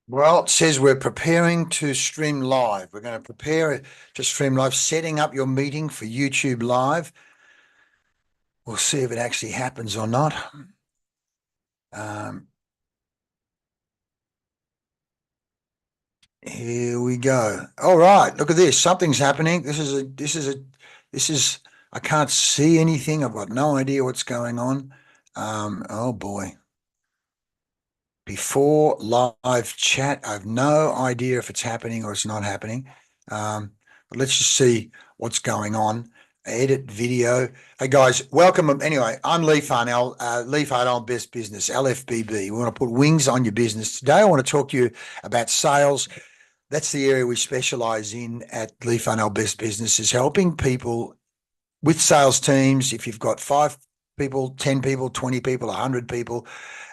Well, it says we're preparing to stream live. We're going to prepare to stream live, setting up your meeting for YouTube Live. We'll see if it actually happens or not. Um, Here we go. All right, look at this. Something's happening. I can't see anything. I've got no idea what's going on. Oh boy. Before live chat, I have no idea if it's happening or it's not happening. But let's just see what's going on. Edit video. Hey guys, welcome. Anyway, I'm Lee Farnell, Lee Farnell Best Business, LFBB. We want to put wings on your business. Today, I want to talk to you about sales. That's the area we specialize in at Lee Farnell Best Business, is helping people with sales teams. If you've got 5 people, 10 people, 20 people, 100 people,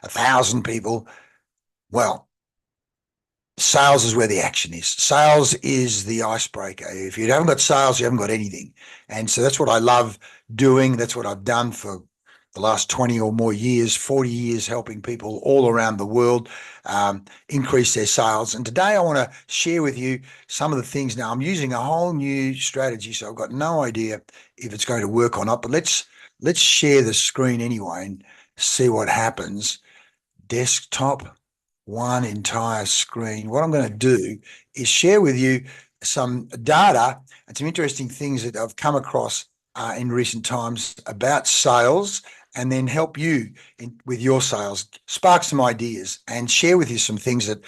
1,000 people, well, sales is where the action is. Sales is the icebreaker. If you haven't got sales, you haven't got anything. And so that's what I love doing. That's what I've done for the last 20 or more years, 40 years, helping people all around the world increase their sales. And today I want to share with you some of the things. Now I'm using a whole new strategy, so I've got no idea if it's going to work or not, but let's share the screen anyway and see what happens. Desktop, one entire screen. What I'm going to do is share with you some data and some interesting things that I've come across in recent times about sales, and then help you with your sales, spark some ideas, and share with you some things that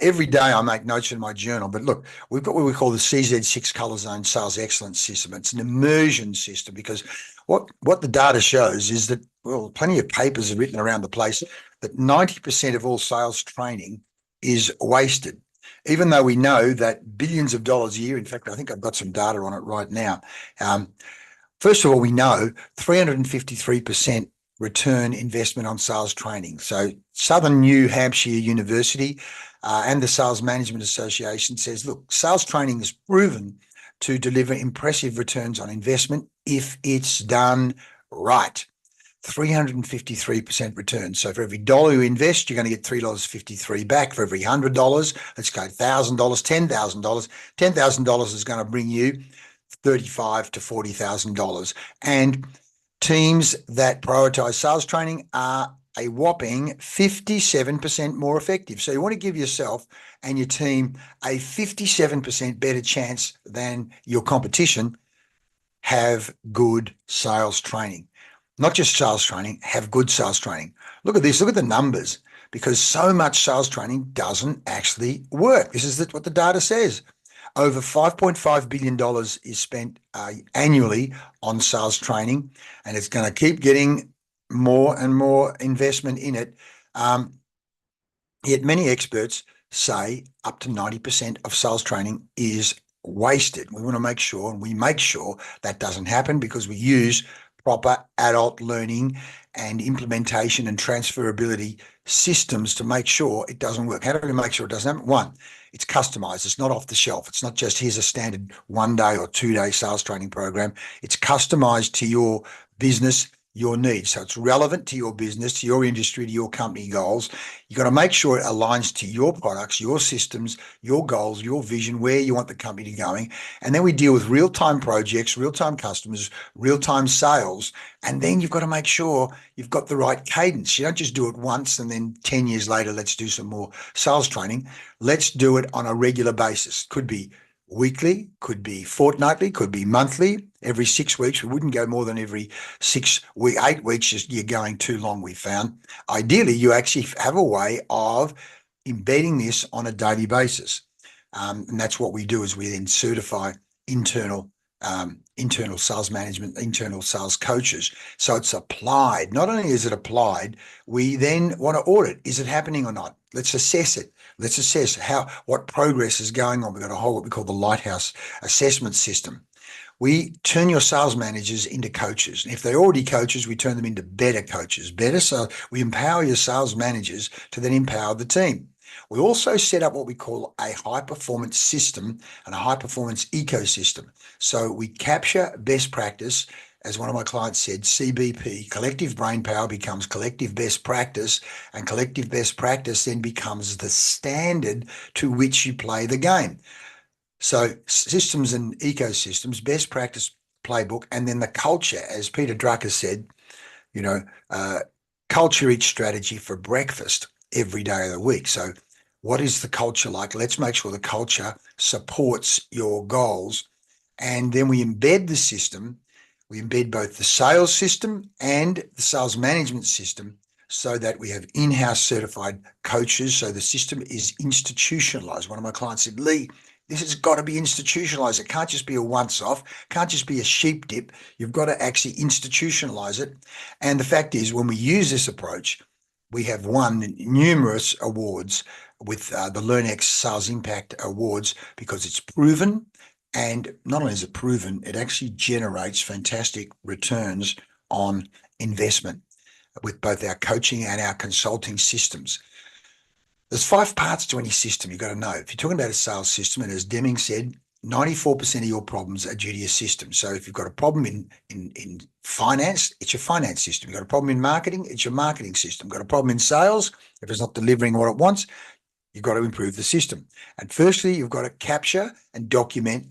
every day I make notes in my journal. But look, we've got what we call the CZ6 Color Zone Sales Excellence System. It's an immersion system, because what the data shows is that, well, plenty of papers are written around the place that 90% of all sales training is wasted, even though we know that billions of dollars a year. In fact, I think I've got some data on it right now. First of all, we know 353% return investment on sales training. So Southern New Hampshire University and the Sales Management Association says, look, sales training is proven to deliver impressive returns on investment if it's done right. 353% return. So for every dollar you invest, you're going to get $3.53 back. For every $100, let's go $1,000, $10,000. $10,000 is going to bring you $35,000 to $40,000. And teams that prioritize sales training are a whopping 57% more effective. So you want to give yourself and your team a 57% better chance than your competition. Have good sales training. Not just sales training, have good sales training. Look at this, look at the numbers, because so much sales training doesn't actually work. This is what the data says. Over $5.5 billion is spent annually on sales training, and it's going to keep getting more and more investment in it. Yet many experts say up to 90% of sales training is wasted. We want to make sure, and we make sure, that doesn't happen, because we use proper adult learning and implementation and transferability systems to make sure it doesn't work. How do we make sure it doesn't happen? One, it's customized. It's not off the shelf. It's not just, here's a standard 1 day or 2 day sales training program. It's customized to your business, your needs. So it's relevant to your business, to your industry, to your company goals. You've got to make sure it aligns to your products, your systems, your goals, your vision, where you want the company to going. And then we deal with real-time projects, real-time customers, real-time sales. And then you've got to make sure you've got the right cadence. You don't just do it once and then 10 years later, let's do some more sales training. Let's do it on a regular basis. Could be weekly, could be fortnightly, could be monthly, every 6 weeks. We wouldn't go more than every 8 weeks. You're going too long, we found. Ideally, you actually have a way of embedding this on a daily basis. And that's what we do, is we then certify internal sales management, internal sales coaches. So it's applied. Not only is it applied, we then want to audit. Is it happening or not? Let's assess it. Let's assess what progress is going on. We've got a whole, what we call the Lighthouse assessment system. We turn your sales managers into coaches. And if they're already coaches, we turn them into better coaches. Better, so we empower your sales managers to then empower the team. We also set up what we call a high-performance system and a high-performance ecosystem. So we capture best practice as one of my clients said, CBP, collective brain power, becomes collective best practice, and collective best practice then becomes the standard to which you play the game. So systems and ecosystems, best practice playbook, and then the culture, as Peter Drucker said, you know, uh, culture eats strategy for breakfast every day of the week. So what is the culture like? Let's make sure the culture supports your goals. And then we embed the system. We embed both the sales system and the sales management system so that we have in-house certified coaches. So the system is institutionalized. One of my clients said, Lee, this has got to be institutionalized. It can't just be a once-off, can't just be a sheep dip. You've got to actually institutionalize it. And the fact is, when we use this approach, we have won numerous awards with the LearnX Sales Impact Awards because it's proven. And not only is it proven, it actually generates fantastic returns on investment with both our coaching and our consulting systems. There's 5 parts to any system you've got to know. If you're talking about a sales system, and as Deming said, 94% of your problems are due to your system. So if you've got a problem in finance, it's your finance system. You've got a problem in marketing, it's your marketing system. You've got a problem in sales, if it's not delivering what it wants, you've got to improve the system. And firstly, you've got to capture and document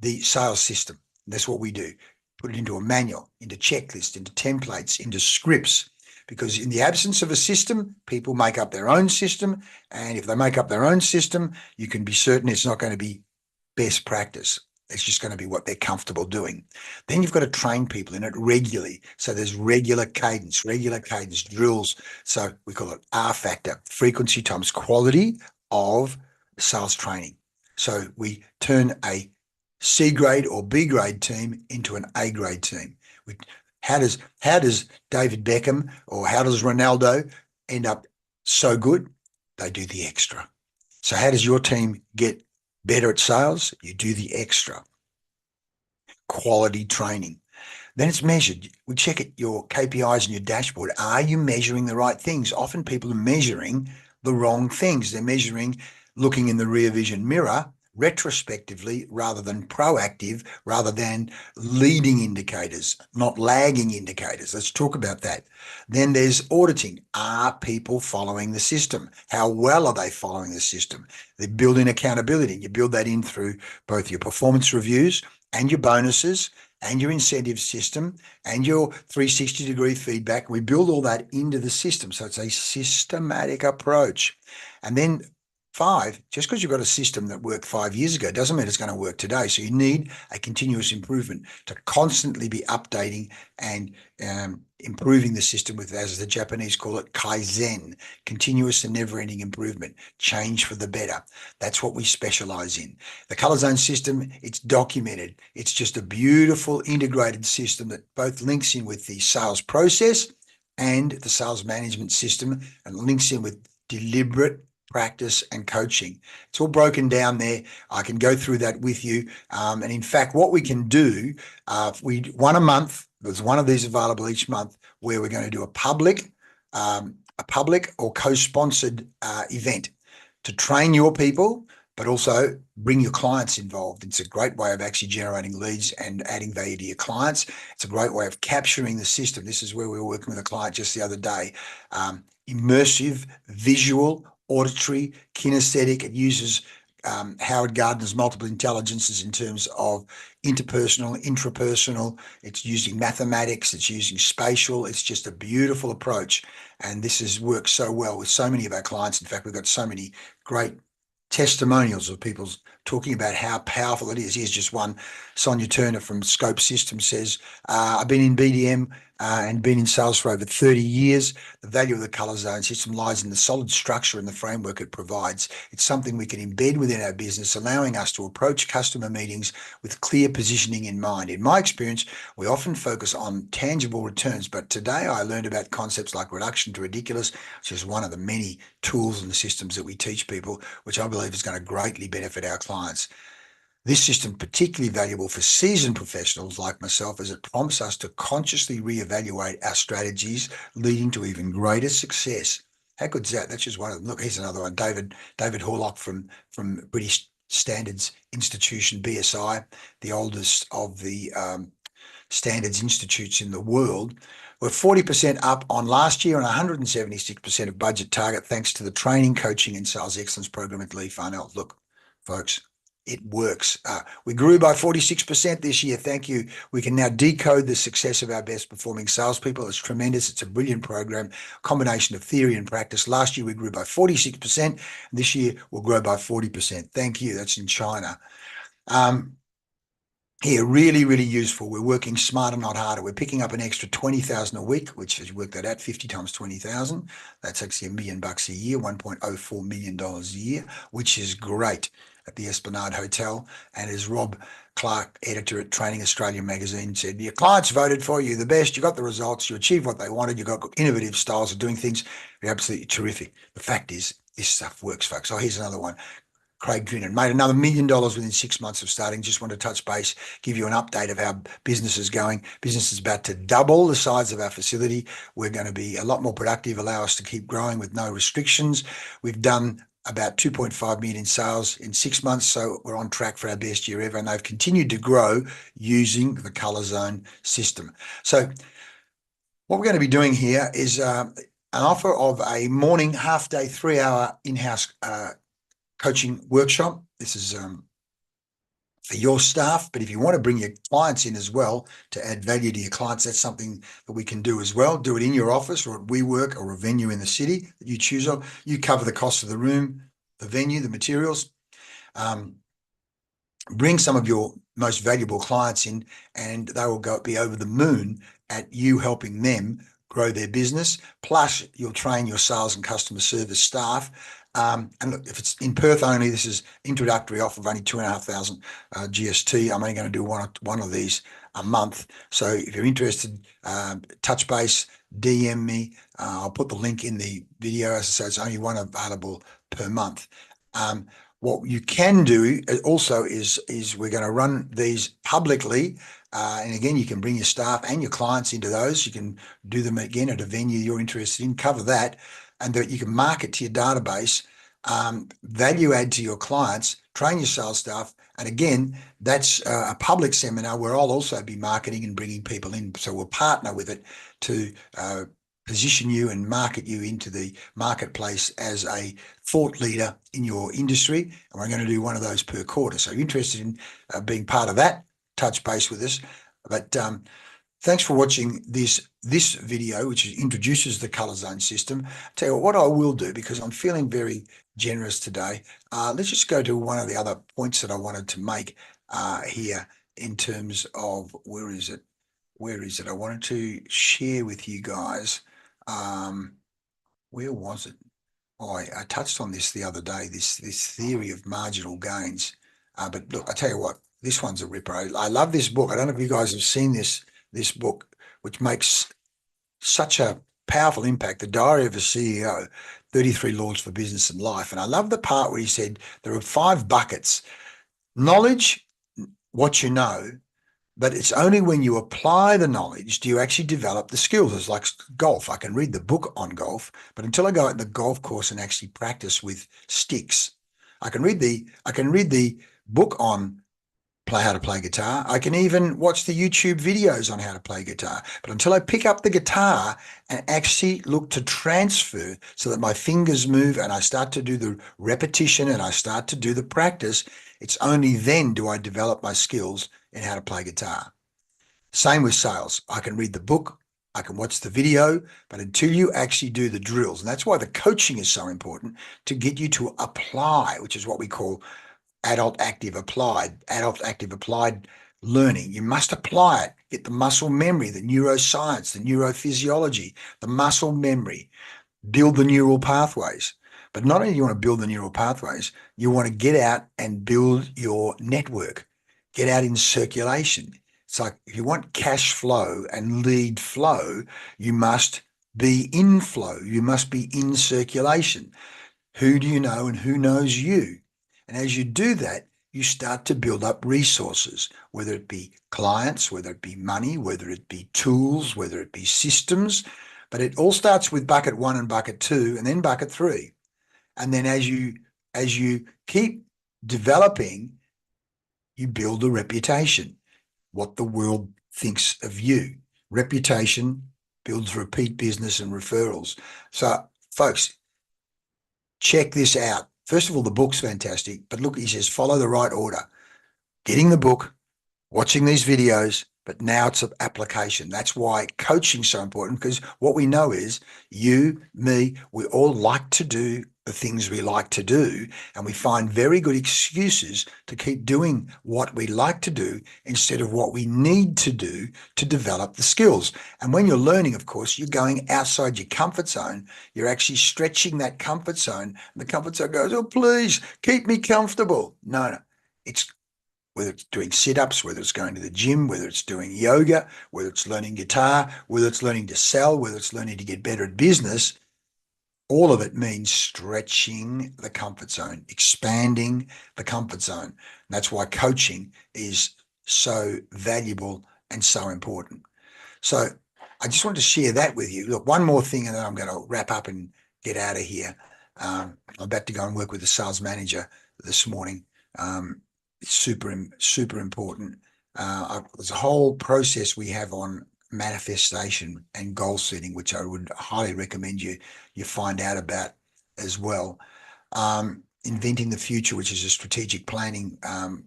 the sales system. And that's what we do. Put it into a manual, into checklists, into templates, into scripts. Because in the absence of a system, people make up their own system. And if they make up their own system, you can be certain it's not going to be best practice. It's just going to be what they're comfortable doing. Then you've got to train people in it regularly. So there's regular cadence drills. So we call it R factor, frequency times quality of sales training. So we turn a C grade or B grade team into an A grade team. How does David Beckham or how does Ronaldo end up so good? They do the extra. So how does your team get better at sales? You do the extra. Quality training. Then it's measured. We check at your KPIs and your dashboard. Are you measuring the right things? Often people are measuring the wrong things. They're measuring looking in the rear vision mirror retrospectively rather than proactive, rather than leading indicators, not lagging indicators. Let's talk about that. Then there's auditing. Are people following the system? How well are they following the system? They build in accountability. You build that in through both your performance reviews and your bonuses and your incentive system and your 360-degree feedback. We build all that into the system. So it's a systematic approach. And then 5, just because you've got a system that worked 5 years ago doesn't mean it's going to work today. So you need a continuous improvement to constantly be updating and improving the system with, as the Japanese call it, kaizen, continuous and never-ending improvement, change for the better. That's what we specialize in. The Color Zone system, it's documented. It's just a beautiful integrated system that both links in with the sales process and the sales management system and links in with deliberate practice and coaching. It's all broken down there. I can go through that with you. And in fact, what we can do, one a month, there's one of these available each month where we're going to do a public or co-sponsored event to train your people, but also bring your clients involved. It's a great way of actually generating leads and adding value to your clients. It's a great way of capturing the system. This is where we were working with a client just the other day. Immersive, visual, auditory, kinesthetic. It uses Howard Gardner's multiple intelligences in terms of interpersonal, intrapersonal. It's using mathematics. It's using spatial. It's just a beautiful approach. And this has worked so well with so many of our clients. In fact, we've got so many great testimonials of people talking about how powerful it is. Here's just one. Sonia Turner from Scope Systems says, I've been in BDM and been in sales for over 30 years. The value of the Color Zone system lies in the solid structure and the framework it provides. It's something we can embed within our business, allowing us to approach customer meetings with clear positioning in mind. In my experience, we often focus on tangible returns, but today I learned about concepts like reduction to ridiculous, which is one of the many tools and the systems that we teach people, which I believe is going to greatly benefit our clients. This system particularly valuable for seasoned professionals like myself, as it prompts us to consciously reevaluate our strategies, leading to even greater success. How good is that? That's just one of them. Look, here's another one. David Horlock from British Standards Institution, BSI, the oldest of the standards institutes in the world. We're 40% up on last year and 176% of budget target, thanks to the training, coaching, and sales excellence program at Lee Farnell. Look, folks, it works. We grew by 46% this year. Thank you. We can now decode the success of our best performing salespeople. It's tremendous. It's a brilliant program, combination of theory and practice. Last year, we grew by 46%. This year, we'll grow by 40%. Thank you. That's in China. Here, really, really useful. We're working smarter, not harder. We're picking up an extra 20,000 a week, which, as you work that out, 50 times 20,000. That's actually $1 million a year, $1.04 million a year, which is great at the Esplanade Hotel. And as Rob Clark, editor at Training Australia magazine, said, your clients voted for you the best. You got the results. You achieved what they wanted. You got innovative styles of doing things. You're absolutely terrific. The fact is, this stuff works, folks. Oh, here's another one. Craig Drinnan made another $1 million within 6 months of starting. Just want to touch base, give you an update of how business is going. Business is about to double the size of our facility. We're going to be a lot more productive, allow us to keep growing with no restrictions. We've done about 2.5 million in sales in 6 months, so we're on track for our best year ever, and they've continued to grow using the Color Zone system. So what we're going to be doing here is an offer of a morning, half-day, 3-hour in-house coaching workshop. This is for your staff, but if you want to bring your clients in as well to add value to your clients, that's something that we can do as well. Do it in your office or at WeWork or a venue in the city that you choose on. You cover the cost of the room, the venue, the materials. Bring some of your most valuable clients in, and they will be over the moon at you helping them grow their business. Plus, you'll train your sales and customer service staff. And look, if it's in Perth only, this is introductory offer of only 2,500 GST. I'm only going to do one of these a month. So if you're interested, touch base, DM me. I'll put the link in the video. As I say, it's only one available per month. What you can do also is we're going to run these publicly. And again, you can bring your staff and your clients into those. You can do them again at a venue you're interested in, cover that, and that you can market to your database, value add to your clients, train your sales staff. And again, that's a public seminar where I'll also be marketing and bringing people in. So we'll partner with it to position you and market you into the marketplace as a thought leader in your industry. And we're going to do one of those per quarter. So if you're interested in being part of that, touch base with us. But thanks for watching this video, which introduces the Color Zone system. Tell you what I will do, because I'm feeling very generous today. Let's just go to one of the other points that I wanted to make here in terms of where is it? I wanted to share with you guys. Where was it? Oh, I touched on this the other day, this theory of marginal gains. But look, I tell you what, this one's a ripper. I love this book. I don't know if you guys have seen this book, which makes such a powerful impact. The Diary of a CEO, 33 Laws for Business and Life. And I love the part where he said there are 5 buckets. Knowledge, what you know, but it's only when you apply the knowledge do you actually develop the skills. It's like golf. I can read the book on golf, but until I go out in the golf course and actually practice with sticks, I can read the book on how to play guitar. I can even watch the YouTube videos on how to play guitar. But until I pick up the guitar and actually look to transfer so that my fingers move and I start to do the repetition and I start to do the practice, it's only then do I develop my skills in how to play guitar. Same with sales. I can read the book, I can watch the video, but until you actually do the drills, and that's why the coaching is so important, to get you to apply, which is what we call adult active applied learning. You must apply it, get the muscle memory, the neuroscience, the neurophysiology, the muscle memory, build the neural pathways. But not only do you want to build the neural pathways, you want to get out and build your network, get out in circulation. It's like if you want cash flow and lead flow, you must be in flow. You must be in circulation. Who do you know and who knows you? And as you do that, you start to build up resources, whether it be clients, whether it be money, whether it be tools, whether it be systems. But it all starts with bucket 1 and bucket 2 and then bucket 3. And then as you keep developing, you build a reputation, what the world thinks of you. Reputation builds repeat business and referrals. So, folks, check this out. First of all, the book's fantastic, but look, he says, follow the right order. Getting the book, watching these videos, but now it's an application. That's why coaching's so important, because what we know is you, me, we all like to do the things we like to do, and we find very good excuses to keep doing what we like to do instead of what we need to do to develop the skills. And when you're learning, of course, you're going outside your comfort zone. You're actually stretching that comfort zone, and the comfort zone goes, oh, please keep me comfortable. No, it's whether it's doing sit-ups, whether it's going to the gym, whether it's doing yoga, whether it's learning guitar, whether it's learning to sell, whether it's learning to get better at business, all of it means stretching the comfort zone, expanding the comfort zone. And that's why coaching is so valuable and so important. So I just wanted to share that with you. Look, one more thing, and then I'm going to wrap up and get out of here. I'm about to go and work with the sales manager this morning. It's super important. There's a whole process we have on manifestation and goal setting, which I would highly recommend you find out about as well. Inventing the Future, which is a strategic planning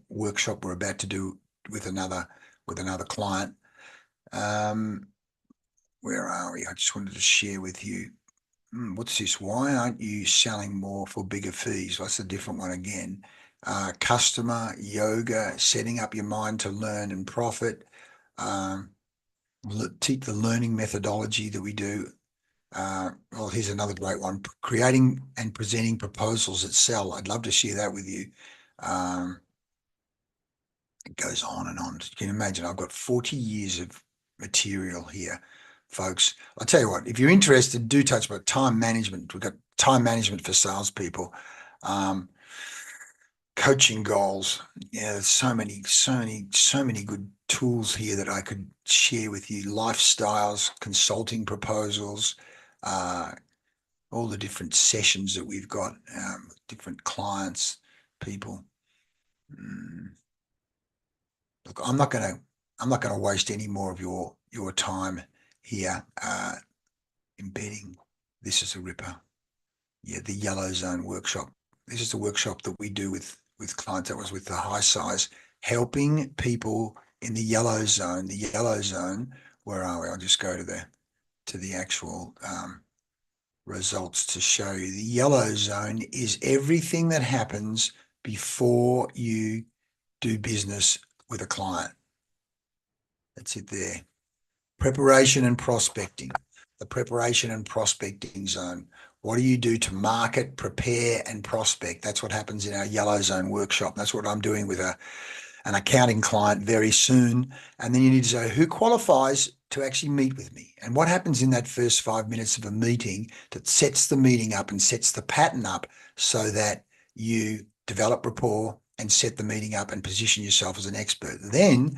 workshop we're about to do with another client. Where are we? I just wanted to share with you. What's this? Why aren't you selling more for bigger fees? That's a different one again. Customer, yoga, setting up your mind to learn and profit. Teach the learning methodology that we do. Well, here's another great one. Creating and presenting proposals that sell. I'd love to share that with you. It goes on and on. You can imagine I've got 40 years of material here, folks. I'll tell you what, if you're interested, do touch about time management. We've got time management for salespeople. Coaching goals. Yeah, there's so many good tools here that I could share with you. Lifestyles, consulting proposals, all the different sessions that we've got, different clients, people. Look, I'm not gonna waste any more of your time here. Embedding. This is a ripper. Yeah, the Yellow Zone workshop. This is the workshop that we do with clients. That was with the high size, helping people in the yellow zone. The yellow zone, where are we? I'll just go to the actual results to show you. The yellow zone is everything that happens before you do business with a client. That's it there. Preparation and prospecting. The preparation and prospecting zone. What do you do to market, prepare, and prospect? That's what happens in our Yellow Zone workshop. That's what I'm doing with an accounting client very soon. And then you need to say, who qualifies to actually meet with me? And what happens in that first 5 minutes of a meeting that sets the meeting up and sets the pattern up so that you develop rapport and set the meeting up and position yourself as an expert. Then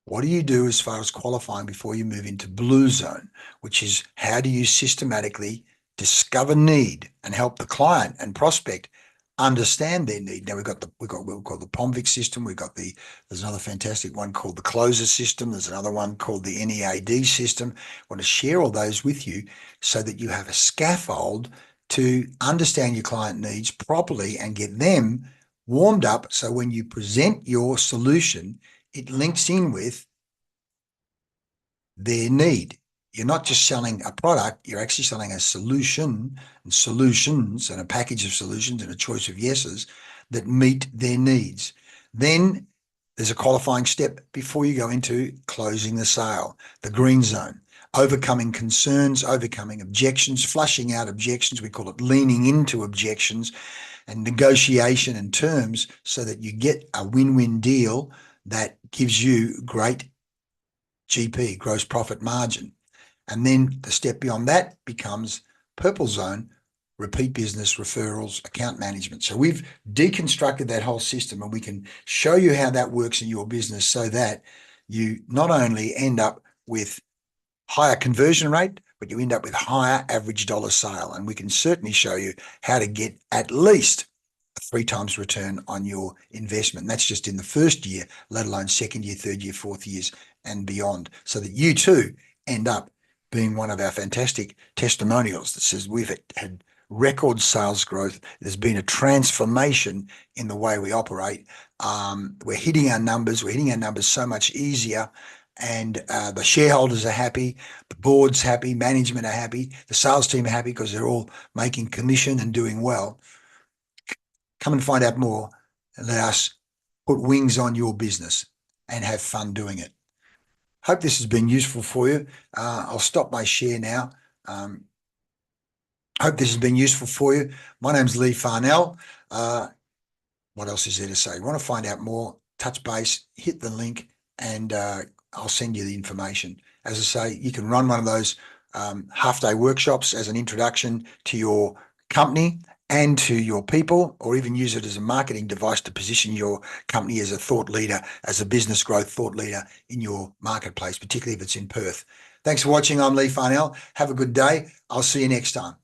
what do you do as far as qualifying before you move into Blue Zone, which is how do you systematically discover need and help the client and prospect understand their need? Now we've got what we call the POMVIC system. There's another fantastic one called the Closer system. There's another one called the NEAD system. I want to share all those with you so that you have a scaffold to understand your client needs properly and get them warmed up. So when you present your solution, it links in with their need. You're not just selling a product, you're actually selling a solution and solutions and a package of solutions and a choice of yeses that meet their needs. Then there's a qualifying step before you go into closing the sale, the green zone, overcoming concerns, overcoming objections, flushing out objections. We call it leaning into objections, and negotiation and terms so that you get a win-win deal that gives you great GP, gross profit margin. And then the step beyond that becomes purple zone, repeat business, referrals, account management. So we've deconstructed that whole system, and we can show you how that works in your business so that you not only end up with higher conversion rate, but you end up with higher average dollar sale. And we can certainly show you how to get at least 3 times return on your investment. And that's just in the first year, let alone second year, third year, fourth years, and beyond, so that you too end up being one of our fantastic testimonials that says we've had record sales growth. There's been a transformation in the way we operate. We're hitting our numbers. We're hitting our numbers so much easier, and the shareholders are happy, the board's happy, management are happy, the sales team are happy because they're all making commission and doing well. Come and find out more and let us put wings on your business and have fun doing it. Hope this has been useful for you. I'll stop my share now. Hope this has been useful for you. My name's Lee Farnell. What else is there to say? Want to find out more, touch base, hit the link, and I'll send you the information. As I say, you can run one of those half-day workshops as an introduction to your company and to your people, or even use it as a marketing device to position your company as a thought leader, as a business growth thought leader in your marketplace, particularly if it's in Perth. Thanks for watching. I'm Lee Farnell. Have a good day. I'll see you next time.